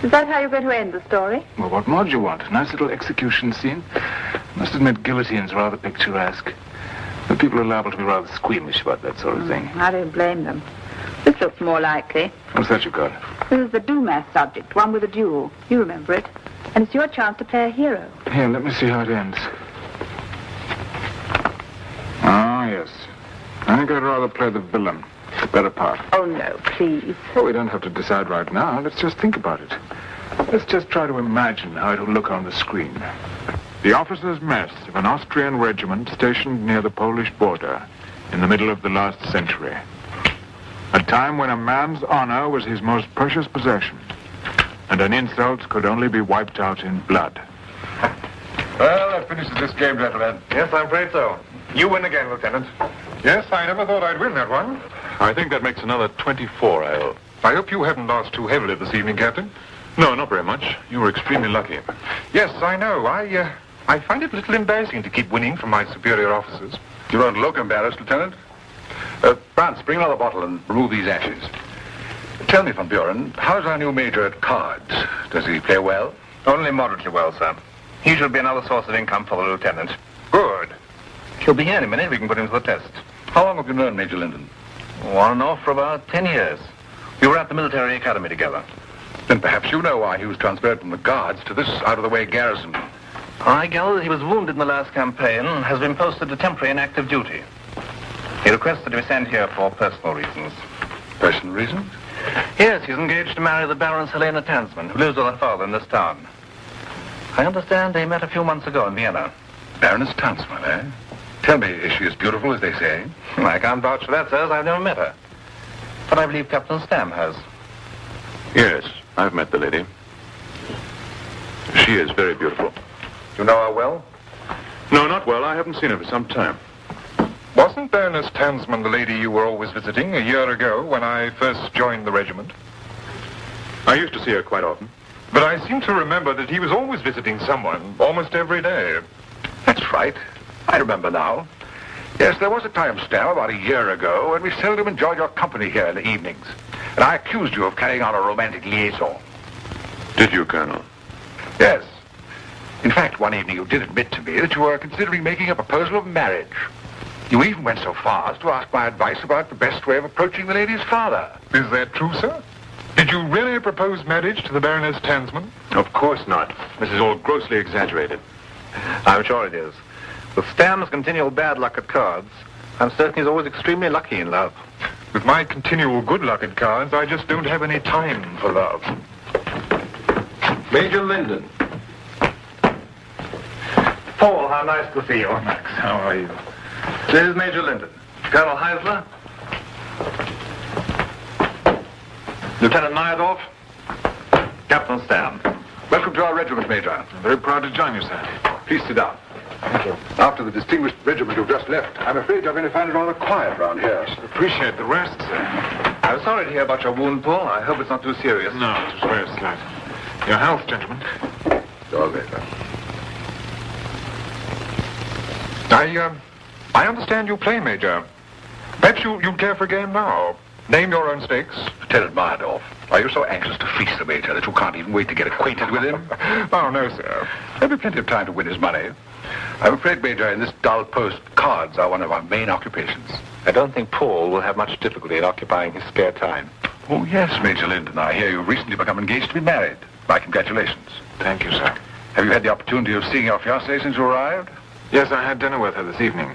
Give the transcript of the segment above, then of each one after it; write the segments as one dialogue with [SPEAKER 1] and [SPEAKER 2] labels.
[SPEAKER 1] Is that how you're going to end the story?
[SPEAKER 2] Well, what more do you want? A nice little execution scene? I must admit, guillotine's rather picturesque. But people are liable to be rather squeamish about that sort of thing.
[SPEAKER 1] I don't blame them. This looks more likely.
[SPEAKER 2] What's that you got?
[SPEAKER 1] This is the Dumas subject, one with a duel. You remember it. And it's your chance to play a hero.
[SPEAKER 2] Here, let me see how it ends. Ah, yes. I think I'd rather play the villain. The better part.
[SPEAKER 1] Oh, no, please.
[SPEAKER 2] Well, we don't have to decide right now. Let's just think about it. Let's just try to imagine how it will look on the screen. The officers' mess of an Austrian regiment stationed near the Polish border in the middle of the last century. A time when a man's honor was his most precious possession, and an insult could only be wiped out in blood.
[SPEAKER 3] Well, that finishes this game, gentlemen.
[SPEAKER 4] Yes, I'm afraid so. You win again, Lieutenant.
[SPEAKER 3] Yes, I never thought I'd win that one.
[SPEAKER 4] I think that makes another 24, I owe.
[SPEAKER 3] I hope you haven't lost too heavily this evening, Captain.
[SPEAKER 4] No, not very much. You were extremely lucky.
[SPEAKER 3] Yes, I know. I find it a little embarrassing to keep winning from my superior officers.
[SPEAKER 5] You don't look embarrassed, Lieutenant. Franz, bring another bottle and remove these ashes. Tell me, Von Buren, how's our new major at cards? Does he play well?
[SPEAKER 4] Only moderately well, sir. He should be another source of income for the lieutenant.
[SPEAKER 3] Good.
[SPEAKER 4] He'll be here in a minute. We can put him to the test.
[SPEAKER 5] How long have you known Major Linden?
[SPEAKER 4] On and off for about 10 years. We were at the military academy together.
[SPEAKER 5] Then perhaps you know why he was transferred from the Guards to this out-of-the-way garrison.
[SPEAKER 4] I gather that he was wounded in the last campaign and has been posted to temporary and active duty. He requested to be sent here for personal reasons.
[SPEAKER 5] Personal reasons?
[SPEAKER 4] Yes, he's engaged to marry the Baroness Helena Tansman, who lives with her father in this town. I understand they met a few months ago in Vienna.
[SPEAKER 5] Baroness Tansman, eh? Tell me, is she as beautiful as they say?
[SPEAKER 4] I can't vouch for that, sir, as I've never met her. But I believe Captain Stam has.
[SPEAKER 6] Yes, I've met the lady. She is very beautiful.
[SPEAKER 3] You know her well?
[SPEAKER 6] No, not well. I haven't seen her for some time.
[SPEAKER 3] Wasn't Baroness Tansman the lady you were always visiting a year ago when I first joined the regiment?
[SPEAKER 6] I used to see her quite often.
[SPEAKER 3] But I seem to remember that he was always visiting someone, almost every day.
[SPEAKER 5] That's right. I remember now. Yes, there was a time, Stam, about a year ago, when we seldom enjoyed your company here in the evenings. And I accused you of carrying on a romantic liaison.
[SPEAKER 6] Did you, Colonel?
[SPEAKER 5] Yes. In fact, one evening you did admit to me that you were considering making a proposal of marriage. You even went so far as to ask my advice about the best way of approaching the lady's father.
[SPEAKER 3] Is that true, sir? Did you really propose marriage to the Baroness Tansman?
[SPEAKER 6] Of course not. This is all grossly exaggerated.
[SPEAKER 4] I'm sure it is. With Stam's continual bad luck at cards, I'm certain he's always extremely lucky in love.
[SPEAKER 3] With my continual good luck at cards, I just don't have any time for love.
[SPEAKER 4] Major Linden. Paul, how nice to see you.
[SPEAKER 3] Max, how are you?
[SPEAKER 4] This is Major Linden. Colonel Heisler. Lieutenant Nyadorf. Captain Stam.
[SPEAKER 5] Welcome to our regiment, Major.
[SPEAKER 2] I'm very proud to join you, sir.
[SPEAKER 5] Please sit down.
[SPEAKER 2] Thank you.
[SPEAKER 5] After the distinguished regiment you've just left, I'm afraid you're going to find it rather quiet around here.
[SPEAKER 2] Appreciate the rest, sir.
[SPEAKER 4] I'm sorry to hear about your wound, Paul. I hope it's not too serious.
[SPEAKER 2] No, it was very slight. Your health, gentlemen.
[SPEAKER 5] Your Major.
[SPEAKER 3] I understand you play, Major. Perhaps you'd care for a game now. Name your own stakes.
[SPEAKER 5] Lieutenant Meyerdorf, are you so anxious to feast the Major that you can't even wait to get acquainted with him?
[SPEAKER 3] Oh, no, sir.
[SPEAKER 5] There'll be plenty of time to win his money. I'm afraid, Major, in this dull post, cards are one of our main occupations.
[SPEAKER 4] I don't think Paul will have much difficulty in occupying his spare time.
[SPEAKER 5] Oh, yes, Major Linden. I hear you've recently become engaged to be married. My congratulations.
[SPEAKER 2] Thank you, sir.
[SPEAKER 5] Have you had the opportunity of seeing your fiancée since you arrived?
[SPEAKER 2] Yes, I had dinner with her this evening.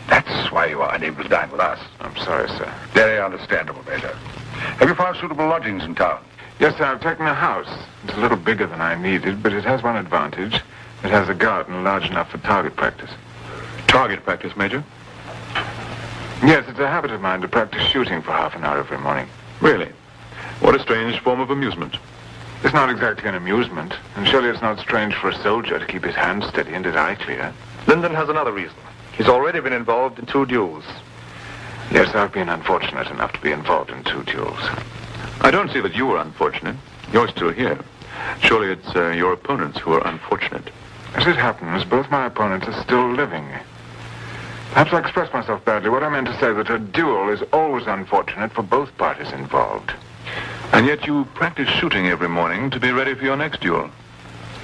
[SPEAKER 5] That's why you are unable to dine with us.
[SPEAKER 2] I'm sorry, sir.
[SPEAKER 5] Very understandable, Major. Have you found suitable lodgings in town?
[SPEAKER 2] Yes, sir, I've taken a house. It's a little bigger than I needed, but it has one advantage. It has a garden large enough for target practice.
[SPEAKER 6] Target practice, Major?
[SPEAKER 2] Yes, it's a habit of mine to practice shooting for half an hour every morning.
[SPEAKER 6] Really? What a strange form of amusement.
[SPEAKER 2] It's not exactly an amusement, and surely it's not strange for a soldier to keep his hand steady and his eye clear.
[SPEAKER 4] Linden has another reason. He's already been involved in 2 duels.
[SPEAKER 2] Yes, I've been unfortunate enough to be involved in 2 duels.
[SPEAKER 6] I don't see that you were unfortunate. You're still here. Surely it's your opponents who are unfortunate.
[SPEAKER 2] As it happens, both my opponents are still living. Perhaps I expressed myself badly. What I meant to say that a duel is always unfortunate for both parties involved.
[SPEAKER 6] And yet you practice shooting every morning to be ready for your next duel.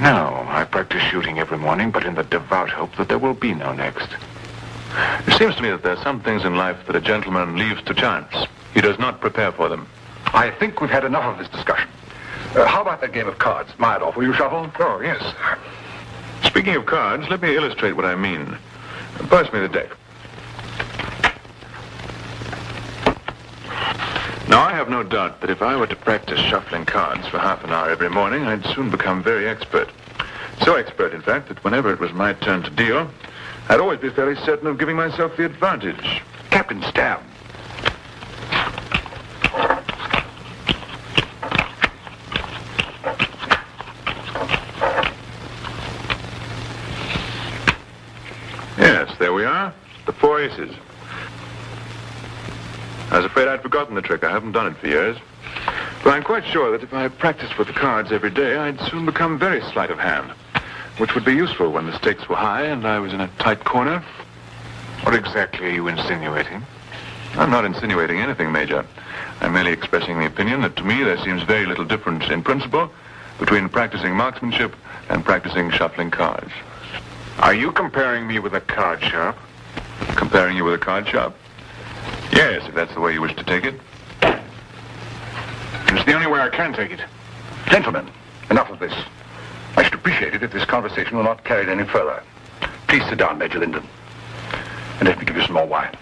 [SPEAKER 2] No, I practice shooting every morning, but in the devout hope that there will be no next.
[SPEAKER 6] It seems to me that there are some things in life that a gentleman leaves to chance. He does not prepare for them.
[SPEAKER 5] I think we've had enough of this discussion. How about that game of cards? Meyerdorf, will you shuffle?
[SPEAKER 3] Oh, yes.
[SPEAKER 6] Speaking of cards, let me illustrate what I mean. Pass me the deck. Now, I have no doubt that if I were to practice shuffling cards for half an hour every morning, I'd soon become very expert. So expert, in fact, that whenever it was my turn to deal, I'd always be fairly certain of giving myself the advantage.
[SPEAKER 5] Captain Stam.
[SPEAKER 6] Yes, there we are. The 4 aces. I was afraid I'd forgotten the trick. I haven't done it for years. But I'm quite sure that if I practiced with the cards every day, I'd soon become very sleight of hand, which would be useful when the stakes were high and I was in a tight corner.
[SPEAKER 2] What exactly are you insinuating?
[SPEAKER 6] I'm not insinuating anything, Major. I'm merely expressing the opinion that to me there seems very little difference in principle between practicing marksmanship and practicing shuffling cards.
[SPEAKER 2] Are you comparing me with a card sharp?
[SPEAKER 6] Comparing you with a card sharp? Yes, if that's the way you wish to take it.
[SPEAKER 2] It's the only way I can take it.
[SPEAKER 5] Gentlemen, enough of this. I should appreciate it if this conversation were not carried any further. Please sit down, Major Linden. And let me give you some more wine.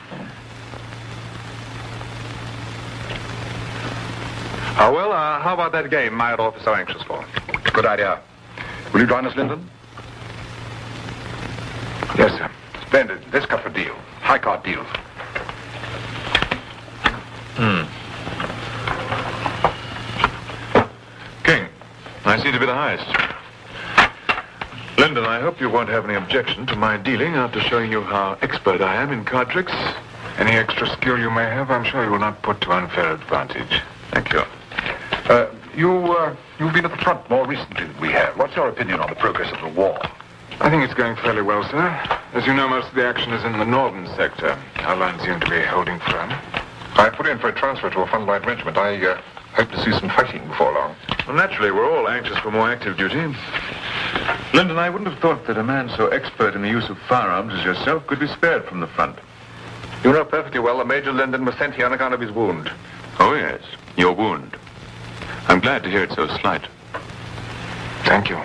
[SPEAKER 3] Well, how about that game Meyerdorf is so anxious for?
[SPEAKER 5] Good idea. Will you join us, Linden?
[SPEAKER 2] Yes, sir.
[SPEAKER 5] Splendid. Let's cut for deal. High card deal.
[SPEAKER 6] King, I see to be the highest. Lyndon, I hope you won't have any objection to my dealing after showing you how expert I am in card tricks.
[SPEAKER 2] Any extra skill you may have, I'm sure you will not put to unfair advantage.
[SPEAKER 6] Thank you.
[SPEAKER 5] You've been at the front more recently than we have. What's your opinion on the progress of the war?
[SPEAKER 2] I think it's going fairly well, sir. As you know, most of the action is in the northern sector. Our line seems to be holding firm.
[SPEAKER 3] I put in for a transfer to a front-line regiment. I hope to see some fighting before long.
[SPEAKER 6] Well, naturally, we're all anxious for more active duty. Lyndon, I wouldn't have thought that a man so expert in the use of firearms as yourself could be spared from the front.
[SPEAKER 3] You know perfectly well that Major Linden was sent here on account of his wound.
[SPEAKER 6] Oh, yes, your wound. I'm glad to hear it so slight.
[SPEAKER 2] Thank you.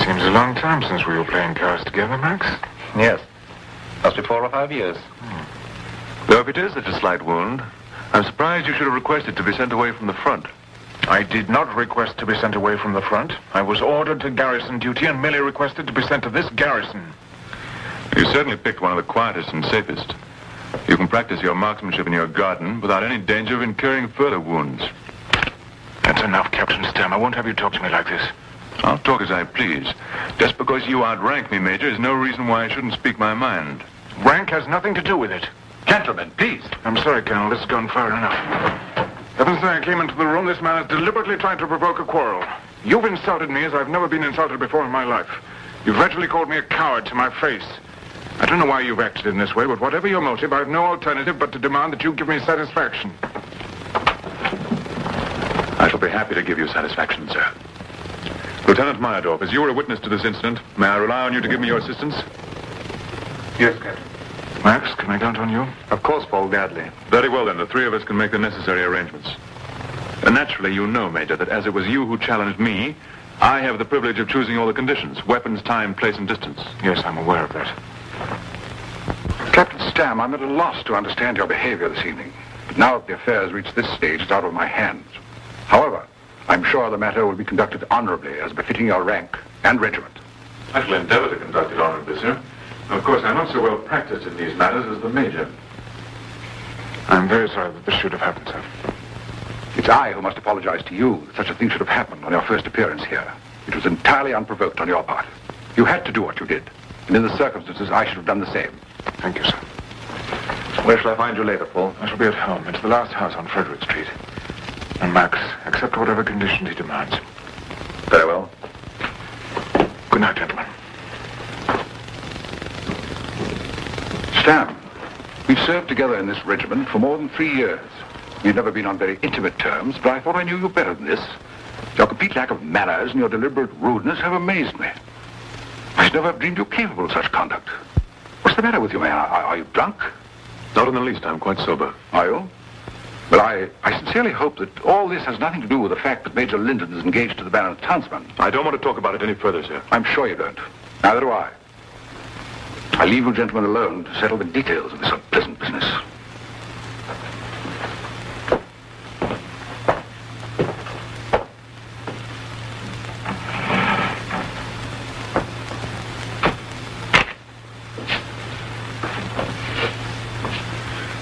[SPEAKER 2] Seems a long time since we were playing cards together, Max.
[SPEAKER 4] Yes. Must be 4 or 5 years.
[SPEAKER 6] Though if it is such a slight wound, I'm surprised you should have requested to be sent away from the front.
[SPEAKER 2] I did not request to be sent away from the front. I was ordered to garrison duty and merely requested to be sent to this garrison.
[SPEAKER 6] You certainly picked one of the quietest and safest. You can practice your marksmanship in your garden without any danger of incurring further wounds.
[SPEAKER 2] That's enough, Captain Stam. I won't have you talk to me like this.
[SPEAKER 6] I'll talk as I please. Just because you outrank me, Major, is no reason why I shouldn't speak my mind.
[SPEAKER 2] Rank has nothing to do with it.
[SPEAKER 5] Gentlemen, please.
[SPEAKER 2] I'm sorry, Colonel. This has gone far enough. Ever since I came into the room, this man has deliberately tried to provoke a quarrel. You've insulted me as I've never been insulted before in my life. You've virtually called me a coward to my face. I don't know why you've acted in this way, but whatever your motive, I've no alternative but to demand that you give me satisfaction.
[SPEAKER 6] I shall be happy to give you satisfaction, sir. Lieutenant Meyerdorf, as you were a witness to this incident, may I rely on you to give me your assistance?
[SPEAKER 3] Yes, Captain.
[SPEAKER 2] Max, can I count on you?
[SPEAKER 3] Of course, Paul, gladly.
[SPEAKER 6] Very well, then. The 3 of us can make the necessary arrangements. Naturally, you know, Major, that as it was you who challenged me, I have the privilege of choosing all the conditions: weapons, time, place, and distance.
[SPEAKER 2] Yes, I'm aware of that.
[SPEAKER 5] Captain Stam, I'm at a loss to understand your behavior this evening. But now that the affair has reached this stage, it's out of my hands. However, I'm sure the matter will be conducted honorably, as befitting your rank and regiment.
[SPEAKER 6] I shall endeavor to conduct it honorably, sir. Of course, I'm not so well practiced in these matters as the Major.
[SPEAKER 2] I'm very sorry that this should have happened, sir.
[SPEAKER 5] It's I who must apologize to you that such a thing should have happened on your first appearance here. It was entirely unprovoked on your part. You had to do what you did. And in the circumstances, I should have done the same.
[SPEAKER 2] Thank you, sir.
[SPEAKER 3] Where shall I find you later, Paul?
[SPEAKER 2] I shall be at home. It's the last house on Frederick Street. And Max, accept whatever conditions he demands.
[SPEAKER 3] Very well.
[SPEAKER 2] Good night, gentlemen.
[SPEAKER 5] Stam, we've served together in this regiment for more than 3 years. We've never been on very intimate terms, but I thought I knew you better than this. Your complete lack of manners and your deliberate rudeness have amazed me. I should never have dreamed you capable of such conduct. What's the matter with you, man? Are you drunk?
[SPEAKER 6] Not in the least. I'm quite sober.
[SPEAKER 5] Are you? Well, I sincerely hope that all this has nothing to do with the fact that Major Lyndon is engaged to the Baron's townsman.
[SPEAKER 6] I don't want to talk about it any further, sir.
[SPEAKER 5] I'm sure you don't. Neither do I. I leave you gentlemen alone to settle the details of this unpleasant business.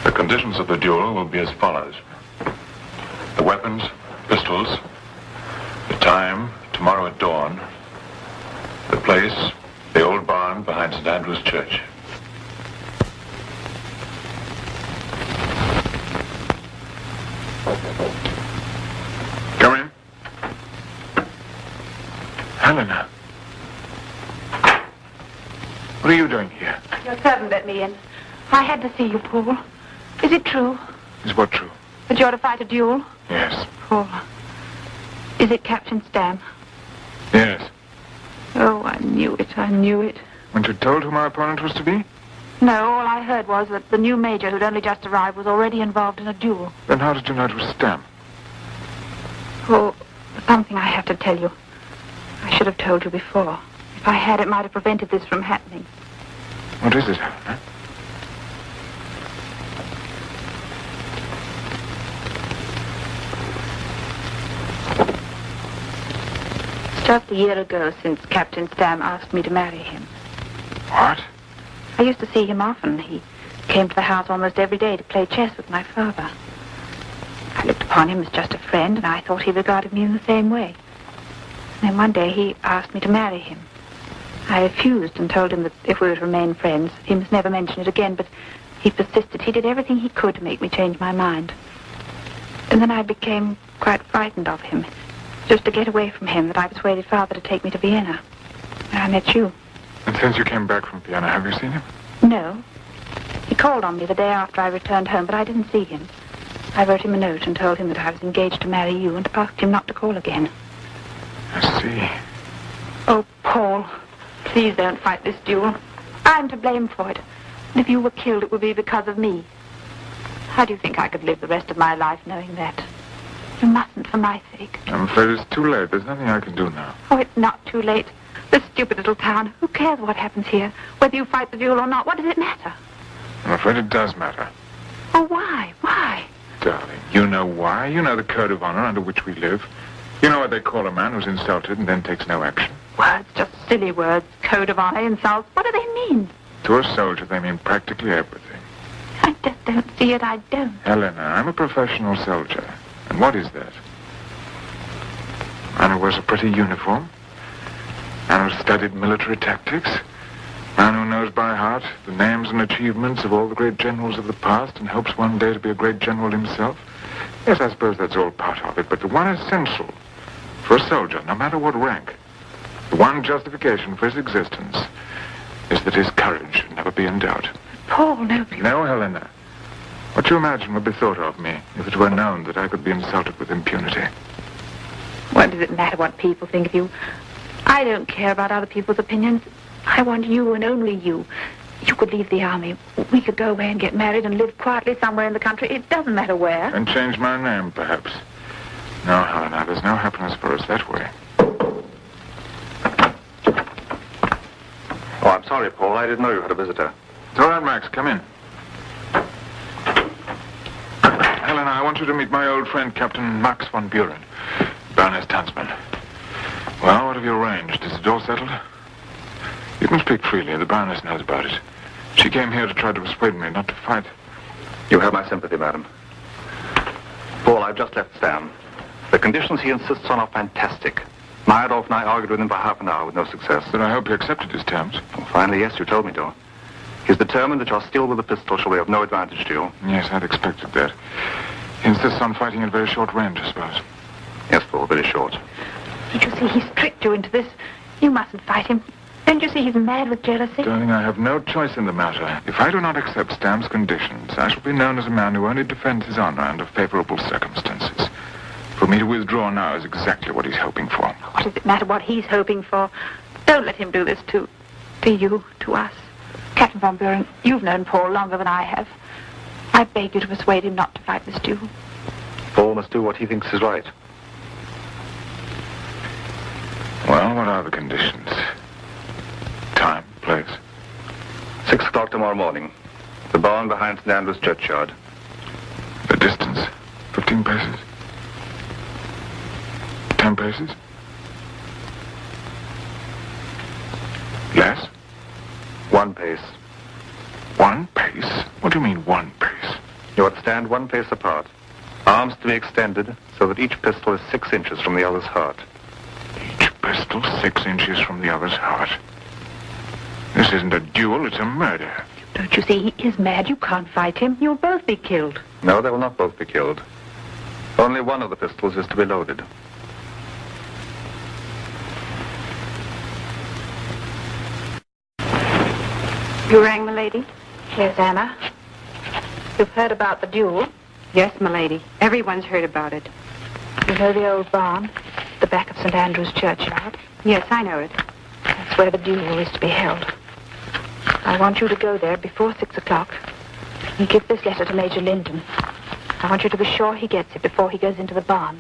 [SPEAKER 6] The conditions of the duel will be as follows. The weapons, pistols. The time, tomorrow at dawn. The place, the old barn behind St. Andrew's Church. Come in.
[SPEAKER 2] Helena. What are you doing here?
[SPEAKER 1] Your servant let me in. I had to see you, Paul. Is it true
[SPEAKER 2] Is what true?
[SPEAKER 1] that you're to fight a duel?
[SPEAKER 2] Yes.
[SPEAKER 1] Paul, is it Captain Stam?
[SPEAKER 2] Yes.
[SPEAKER 1] Oh, I knew it. I knew it.
[SPEAKER 2] Weren't you told who my opponent was to be?
[SPEAKER 1] No, all I heard was that the new major who'd only just arrived was already involved in a duel.
[SPEAKER 2] Then how did you know it was Stam?
[SPEAKER 1] Oh, something I have to tell you. I should have told you before. If I had, it might have prevented this from happening.
[SPEAKER 2] What is it, Helena?
[SPEAKER 1] Just a year ago since Captain Stam asked me to marry him.
[SPEAKER 2] What?
[SPEAKER 1] I used to see him often. He came to the house almost every day to play chess with my father. I looked upon him as just a friend, and I thought he regarded me in the same way. Then one day he asked me to marry him. I refused and told him that if we were to remain friends, he must never mention it again, but he persisted. He did everything he could to make me change my mind. And then I became quite frightened of him. Just to get away from him that I persuaded Father to take me to Vienna, where I met you.
[SPEAKER 2] And since you came back from Vienna, have you seen him?
[SPEAKER 1] No. He called on me the day after I returned home, but I didn't see him. I wrote him a note and told him that I was engaged to marry you and asked him not to call again.
[SPEAKER 2] I see.
[SPEAKER 1] Oh, Paul, please don't fight this duel. I'm to blame for it. And if you were killed, it would be because of me. How do you think I could live the rest of my life knowing that? You mustn't for my sake.
[SPEAKER 2] I'm afraid it's too late. There's nothing I can do now.
[SPEAKER 1] Oh, it's not too late. This stupid little town. Who cares what happens here? Whether you fight the duel or not, what does it matter?
[SPEAKER 2] I'm afraid it does matter.
[SPEAKER 1] Oh, why? Why?
[SPEAKER 2] Darling, you know why. You know the code of honor under which we live. You know what they call a man who's insulted and then takes no action.
[SPEAKER 1] Words, just silly words. Code of honor, insults. What do they mean?
[SPEAKER 2] To a soldier, they mean practically everything.
[SPEAKER 1] I just don't see it. I don't.
[SPEAKER 2] Helena, I'm a professional soldier. And what is that? A man who wears a pretty uniform. A man who's studied military tactics. A man who knows by heart the names and achievements of all the great generals of the past and hopes one day to be a great general himself. Yes, I suppose that's all part of it, but the one essential for a soldier, no matter what rank, the one justification for his existence is that his courage should never be in doubt.
[SPEAKER 1] Paul, no.
[SPEAKER 2] No, Helena. What you imagine would be thought of me if it were known that I could be insulted with impunity.
[SPEAKER 1] What does it matter what people think of you? I don't care about other people's opinions. I want you and only you. You could leave the army. We could go away and get married and live quietly somewhere in the country. It doesn't matter where.
[SPEAKER 2] And change my name, perhaps. No, Helena, there's no happiness for us that way.
[SPEAKER 4] Oh, I'm sorry, Paul. I didn't know you had a visitor.
[SPEAKER 2] It's all right, Max. Come in. Helena, I want you to meet my old friend, Captain Max von Buren, Baroness Tansman. Well, what have you arranged? Is it all settled? You can speak freely. The Baroness knows about it. She came here to try to persuade me not to fight.
[SPEAKER 4] You have my sympathy, madam. Paul, I've just left Stam. The conditions he insists on are fantastic. Myadolf and I argued with him for half an hour with no success.
[SPEAKER 2] Then I hope you accepted his terms.
[SPEAKER 4] Well, finally, yes, you told me to. He's determined that your skill with the pistol shall be of no advantage to you.
[SPEAKER 2] Yes, I'd expected that. He insists on fighting at very short range, I suppose.
[SPEAKER 4] Yes, Paul, very short.
[SPEAKER 1] Did you see he's tricked you into this? You mustn't fight him. Don't you see he's mad with jealousy?
[SPEAKER 2] Darling, I have no choice in the matter. If I do not accept Stam's conditions, I shall be known as a man who only defends his honor under favorable circumstances. For me to withdraw now is exactly what he's hoping for.
[SPEAKER 1] What does it matter what he's hoping for? Don't let him do this to you, to us. Captain Von Buren, you've known Paul longer than I have. I beg you to persuade him not to fight this duel.
[SPEAKER 4] Paul must do what he thinks is right.
[SPEAKER 2] Well, what are the conditions? Time, place?
[SPEAKER 4] 6 o'clock tomorrow morning. The barn behind St. Andrew's churchyard.
[SPEAKER 2] The distance? 15 paces? 10 paces? Less?
[SPEAKER 4] 1 pace.
[SPEAKER 2] 1 pace? What do you mean 1 pace?
[SPEAKER 4] You are to stand 1 pace apart. Arms to be extended so that each pistol is 6 inches from the other's heart.
[SPEAKER 2] Each pistol 6 inches from the other's heart. This isn't a duel, it's a murder.
[SPEAKER 1] Don't you see, he is mad. You can't fight him. You'll both be killed.
[SPEAKER 4] No, they will not both be killed. Only one of the pistols is to be loaded.
[SPEAKER 1] You rang, milady? Yes, Anna. You've heard about the duel?
[SPEAKER 7] Yes, milady. Everyone's heard about it.
[SPEAKER 1] You know the old barn? The back of St. Andrew's churchyard?
[SPEAKER 7] Yes, I know it.
[SPEAKER 1] That's where the duel is to be held. I want you to go there before 6 o'clock and give this letter to Major Lyndon. I want you to be sure he gets it before he goes into the barn.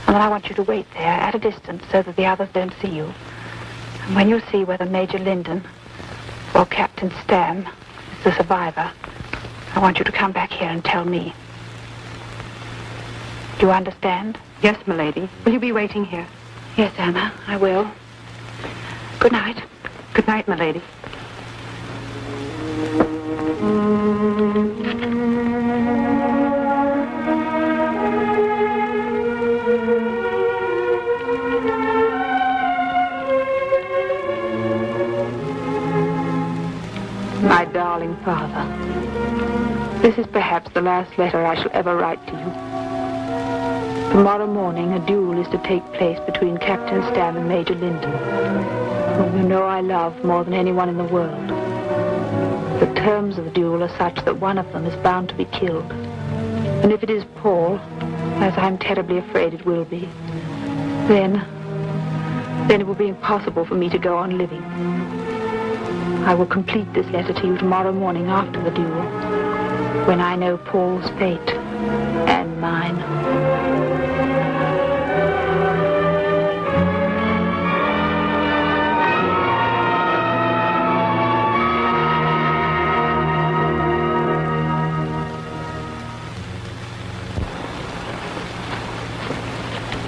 [SPEAKER 1] And then I want you to wait there at a distance so that the others don't see you. And when you see whether Major Lyndon or Captain Stam is the survivor, I want you to come back here and tell me. Do you understand?
[SPEAKER 7] Yes, milady. Will you be waiting here?
[SPEAKER 1] Yes, Anna, I will. Good night.
[SPEAKER 7] Good night, milady.
[SPEAKER 1] My darling father, this is perhaps the last letter I shall ever write to you. Tomorrow morning, a duel is to take place between Captain Stam and Major Lyndon, whom you know I love more than anyone in the world. The terms of the duel are such that one of them is bound to be killed. And if it is Paul, as I'm terribly afraid it will be, then it will be impossible for me to go on living. I will complete this letter to you tomorrow morning after the duel, when I know Paul's fate and mine.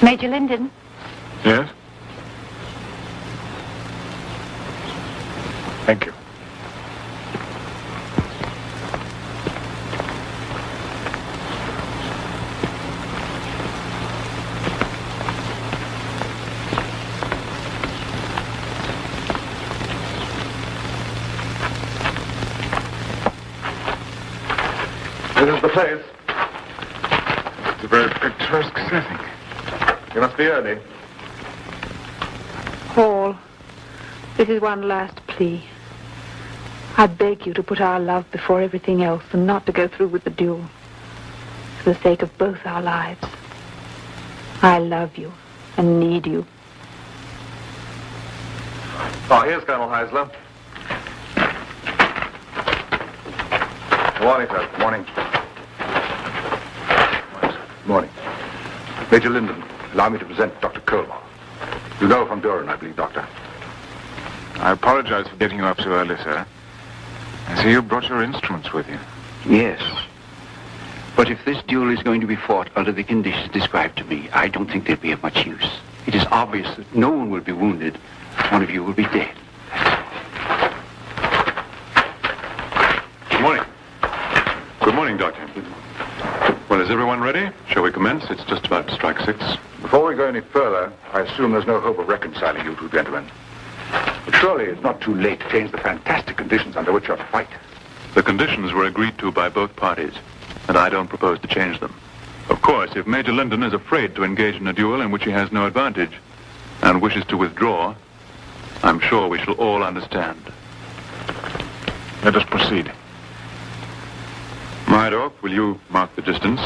[SPEAKER 1] Major Lyndon?
[SPEAKER 2] Yes? Thank you.
[SPEAKER 4] This is the place.
[SPEAKER 2] It's a very picturesque setting.
[SPEAKER 4] You must be early.
[SPEAKER 1] Paul, this is one last plea. I beg you to put our love before everything else and not to go through with the duel. For the sake of both our lives. I love you and need you.
[SPEAKER 4] Oh, here's Colonel Heisler. Good morning, sir. Good morning.
[SPEAKER 5] Good morning. Major Lyndon, allow me to present Dr. Colmar. You know from Duran, I believe, Doctor.
[SPEAKER 2] I apologize for getting you up so early, sir. I see you brought your instruments with you.
[SPEAKER 8] Yes. But if this duel is going to be fought under the conditions described to me, I don't think they'll be of much use. It is obvious that no one will be wounded. One of you will be dead.
[SPEAKER 6] Good morning. Good morning, Doctor. Well, is everyone ready? Shall we commence? It's just about to strike 6.
[SPEAKER 5] Before we go any further, I assume there's no hope of reconciling you two gentlemen. But surely it's not too late to change the fantastic conditions under which you're to fight.
[SPEAKER 6] The conditions were agreed to by both parties, and I don't propose to change them. Of course, if Major Lyndon is afraid to engage in a duel in which he has no advantage and wishes to withdraw, I'm sure we shall all understand.
[SPEAKER 2] Let us proceed.
[SPEAKER 6] Meyerhoff, will you mark the distance?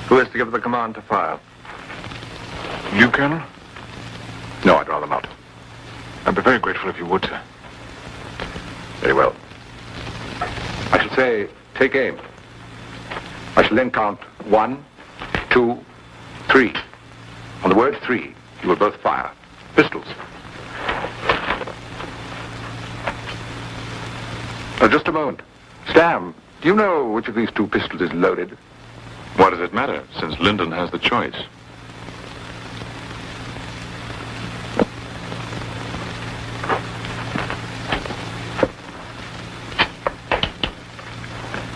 [SPEAKER 4] Who is to give the command to fire?
[SPEAKER 2] You, Colonel?
[SPEAKER 5] No, I'd rather not.
[SPEAKER 2] I'd be very grateful if you would, sir.
[SPEAKER 5] Very well. I shall say, take aim. I shall then count 1, 2, 3. On the word 3, you will both fire. Pistols. Just a moment. Stam, do you know which of these 2 pistols is loaded?
[SPEAKER 6] What does it matter, since Lyndon has the choice?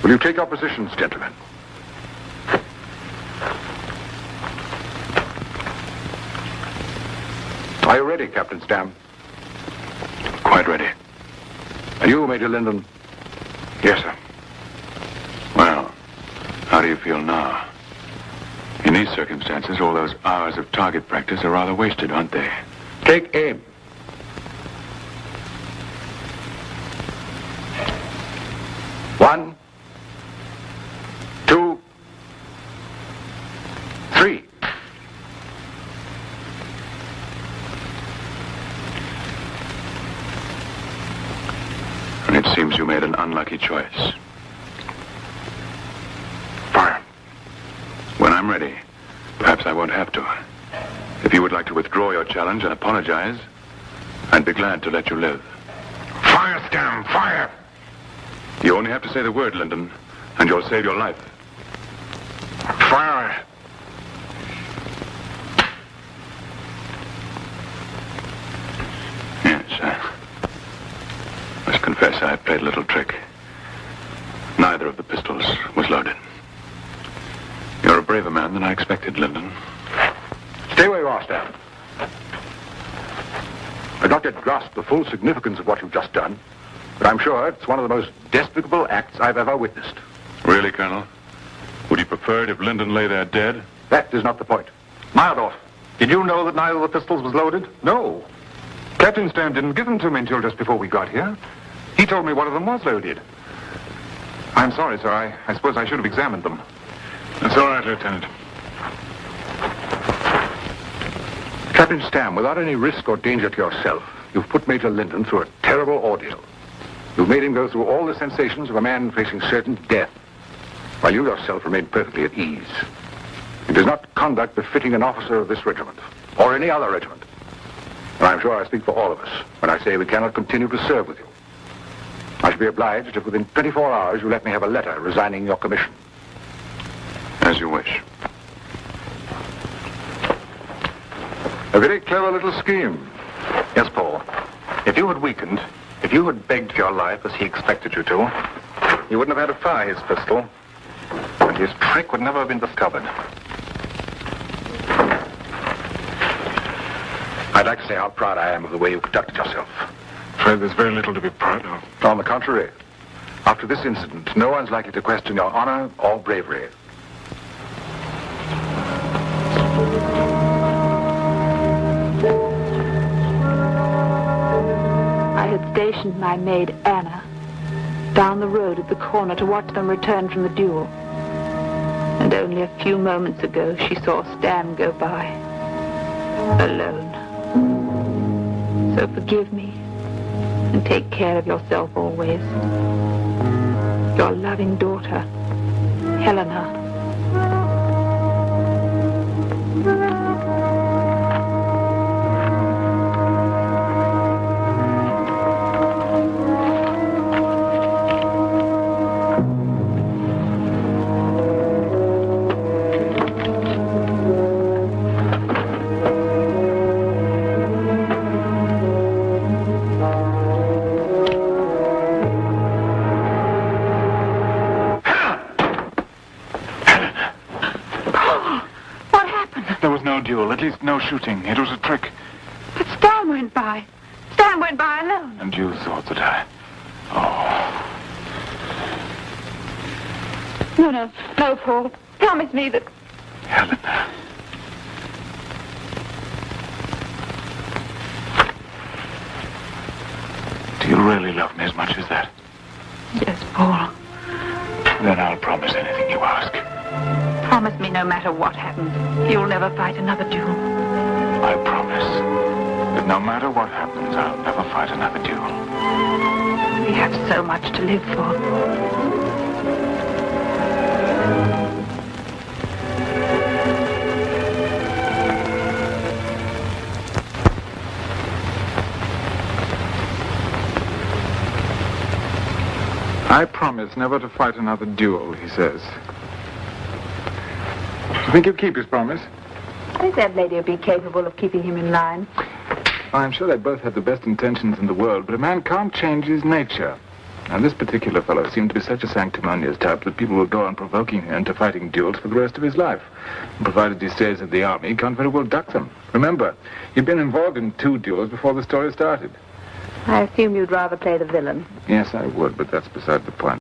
[SPEAKER 5] Will you take your positions, gentlemen? Are you ready, Captain Stam?
[SPEAKER 6] Quite ready.
[SPEAKER 5] And you, Major Lyndon?
[SPEAKER 6] Yes, sir. Well, how do you feel now? In these circumstances, all those hours of target practice are rather wasted, aren't they?
[SPEAKER 5] Take aim. One, 2, 3.
[SPEAKER 6] And it seems you made an unlucky choice.
[SPEAKER 2] Fire.
[SPEAKER 6] When I'm ready, perhaps I won't have to. If you would like to withdraw your challenge and apologize, I'd be glad to let you live.
[SPEAKER 2] Fire, Stam, fire!
[SPEAKER 6] You only have to say the word, Lyndon, and you'll save your life.
[SPEAKER 2] Fire!
[SPEAKER 6] Yes, I must confess I played a little trick. Neither of the pistols was loaded. You're a braver man than I expected, Lyndon.
[SPEAKER 5] Stay where you are, Stam. I've not yet grasped the full significance of what you've just done, but I'm sure it's one of the most despicable acts I've ever witnessed.
[SPEAKER 6] Really, Colonel? Would you prefer it if Lyndon lay there dead?
[SPEAKER 5] That is not the point.
[SPEAKER 3] Meyerhoff, did you know that neither of the pistols was loaded? No. Captain Stam didn't give them to me until just before we got here. He told me one of them was loaded. I'm sorry, sir. I suppose I should have examined them.
[SPEAKER 2] That's all right, Lieutenant.
[SPEAKER 5] Captain Stam, without any risk or danger to yourself, you've put Major Lyndon through a terrible ordeal. You've made him go through all the sensations of a man facing certain death, while you yourself remain perfectly at ease. It is not conduct befitting an officer of this regiment, or any other regiment. And I'm sure I speak for all of us when I say we cannot continue to serve with you. I shall be obliged if within 24 hours you let me have a letter resigning your commission.
[SPEAKER 6] As you wish.
[SPEAKER 5] A very clever little scheme.
[SPEAKER 3] Yes, Paul. If you had weakened, if you had begged for your life as he expected you to, he wouldn't have had to fire his pistol, and his trick would never have been discovered.
[SPEAKER 5] I'd like to say how proud I am of the way you conducted yourself.
[SPEAKER 2] Fred, there's very little to be proud of.
[SPEAKER 5] On the contrary, after this incident, no one's likely to question your honor or bravery.
[SPEAKER 1] I had stationed my maid, Anna, down the road at the corner to watch them return from the duel. And only a few moments ago, she saw Stam go by, alone. So forgive me, and take care of yourself always. Your loving daughter, Helena.
[SPEAKER 2] Duel, at least no shooting. It was a trick.
[SPEAKER 7] But Stam went by.
[SPEAKER 1] Sam went by alone.
[SPEAKER 2] And you thought that I... Oh.
[SPEAKER 1] No, Paul. Promise me that...
[SPEAKER 2] Helena. Do you really love me as much as that?
[SPEAKER 1] Yes, Paul.
[SPEAKER 2] Then I'll promise anything you ask.
[SPEAKER 1] Promise me no matter what happens, you'll never fight another duel.
[SPEAKER 2] I promise that no matter what happens, I'll never fight another duel.
[SPEAKER 1] We have so much to live for.
[SPEAKER 2] I promise never to fight another duel, he says. You think he'll keep his promise?
[SPEAKER 1] I think that lady will be capable of keeping him in line.
[SPEAKER 2] I'm sure they both had the best intentions in the world, but a man can't change his nature. And this particular fellow seemed to be such a sanctimonious type that people will go on provoking him into fighting duels for the rest of his life. And provided he stays in the army, he can't very well duck them. Remember, you've been involved in 2 duels before the story started.
[SPEAKER 1] I assume you'd rather play the villain.
[SPEAKER 2] Yes, I would, but that's beside the point.